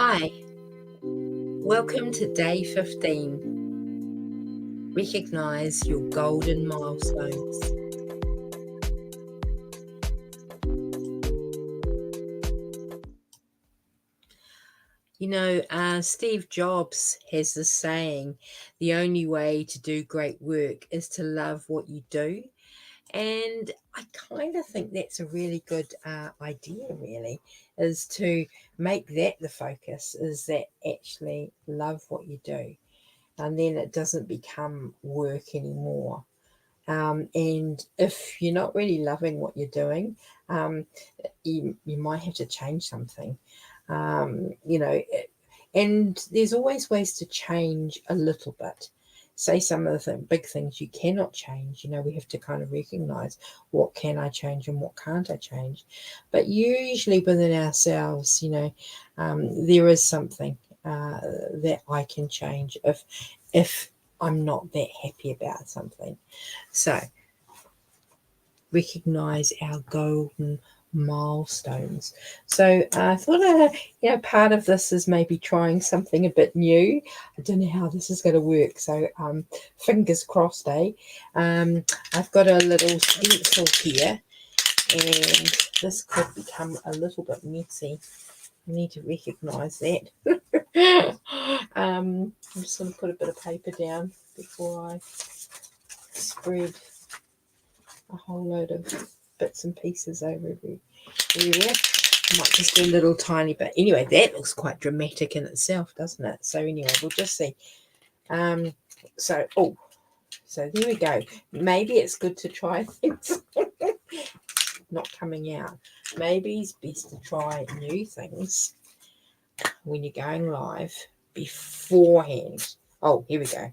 Hi, welcome to day 15. Recognize your golden milestones. Steve Jobs has this saying, the only way to do great work is to love what you do. And I kind of think that's a really good idea, really, is to make that the focus, is that actually love what you do. And then it doesn't become work anymore. And if you're not really loving what you're doing, you might have to change something. And there's always ways to change a little bit. Say some of the big things you cannot change. We have to kind of recognize what can I change and what can't I change. But usually within ourselves, there is something that I can change if I'm not that happy about something. So recognize our golden milestones. So I thought, part of this is maybe trying something a bit new. I don't know how this is going to work. So fingers crossed, eh? I've got a little stencil here, and this could become a little bit messy. I need to recognize that. I'm just going to put a bit of paper down before I spread a whole load of bits and pieces over everywhere. I might just do a little tiny bit. Anyway, that looks quite dramatic in itself, doesn't it? So anyway, we'll just see. So there we go. Maybe it's good to try things not coming out. Maybe it's best to try new things when you're going live beforehand. Oh, here we go.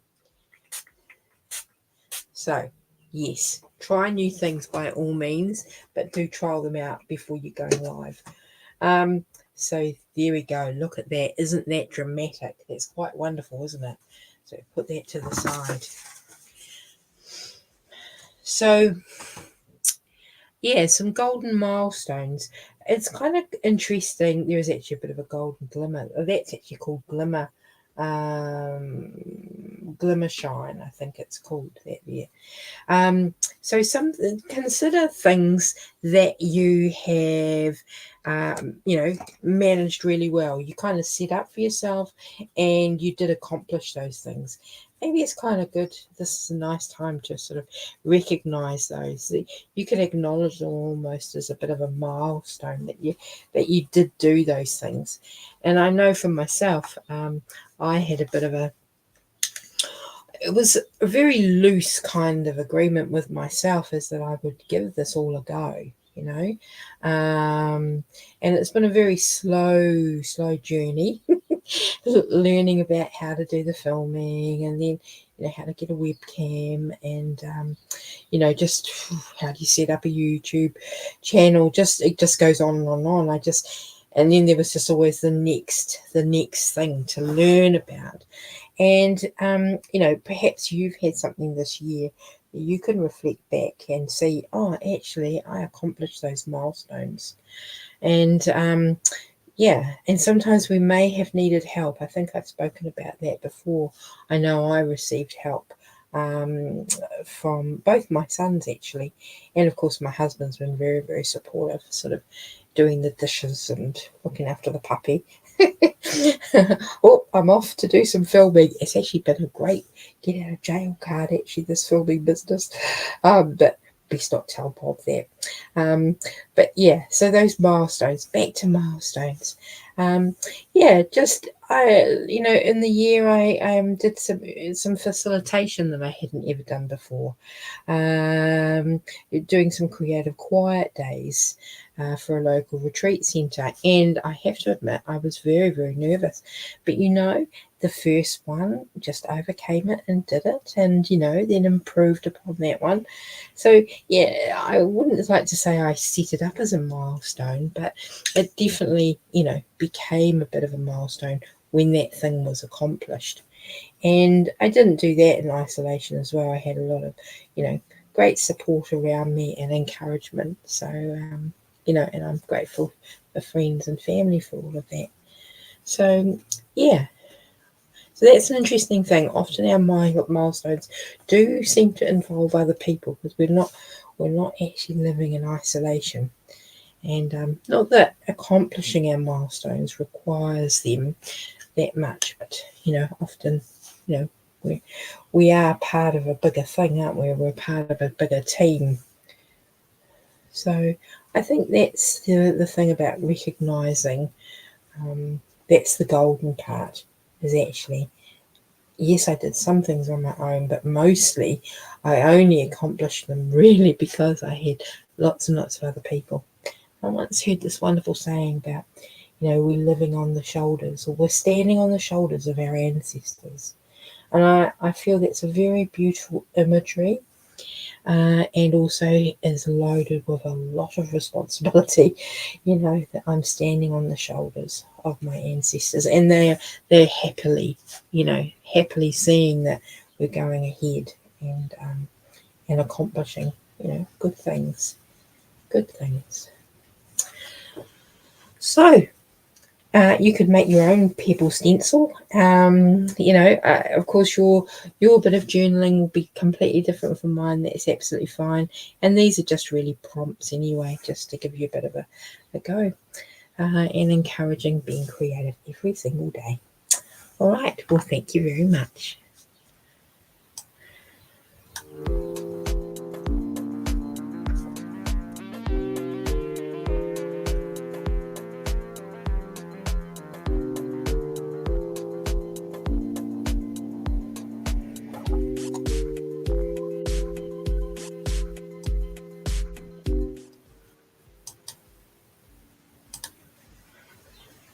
So, yes, try new things by all means, but do trial them out before you go live. So there we go. Look at that. Isn't that dramatic? That's quite wonderful, isn't it? So put that to the side. So, yeah, some golden milestones. It's kind of interesting. There is actually a bit of a golden glimmer. That's actually called glimmer. Glimmer shine, I think it's called that there. So consider things that you have managed really well. You kind of set up for yourself and you did accomplish those things. Maybe it's kind of good. This is a nice time to sort of recognize those. You could acknowledge them almost as a bit of a milestone that you did do those things. And I know for myself, I had a bit of it was a very loose kind of agreement with myself, is that I would give this all a go, and it's been a very slow journey learning about how to do the filming, and then how to get a webcam, and just how do you set up a YouTube channel. It just goes on and on. And then there was just always the next thing to learn about. And, perhaps you've had something this year you can reflect back and see, oh, actually, I accomplished those milestones. And, and sometimes we may have needed help. I think I've spoken about that before. I know I received help from both my sons, actually. And, of course, my husband's been very, very supportive, sort of doing the dishes and looking after the puppy. Oh, I'm off to do some filming. It's actually been a great get out of jail card, actually, this filming business. But best not tell Bob that. But yeah, so those milestones, back to milestones. In the year I did some facilitation that I hadn't ever done before. Doing some creative quiet days for a local retreat centre. And I have to admit, I was very, very nervous. But the first one, just overcame it and did it, and then improved upon that one. So yeah, I wouldn't like to say I set it up as a milestone, but it definitely became a bit of a milestone when that thing was accomplished. And I didn't do that in isolation as well. I had a lot of great support around me and encouragement. So and I'm grateful for friends and family for all of that. So, yeah. So that's an interesting thing. Often our milestones do seem to involve other people because we're not actually living in isolation. And not that accomplishing our milestones requires them that much, but often, we are part of a bigger thing, aren't we? We're part of a bigger team. So I think that's the thing about recognizing. That's the golden part. Is actually, yes, I did some things on my own, but mostly I only accomplished them really because I had lots and lots of other people. I once heard this wonderful saying about, we're living on the shoulders, or we're standing on the shoulders of our ancestors. And I feel that's a very beautiful imagery, and also is loaded with a lot of responsibility, that I'm standing on the shoulders of my ancestors, and they're happily seeing that we're going ahead and accomplishing, good things. Good things. So, you could make your own pebble stencil. Of course, your bit of journaling will be completely different from mine. That's absolutely fine. And these are just really prompts anyway, just to give you a bit of a go, and encouraging being creative every single day. All right. Well, thank you very much.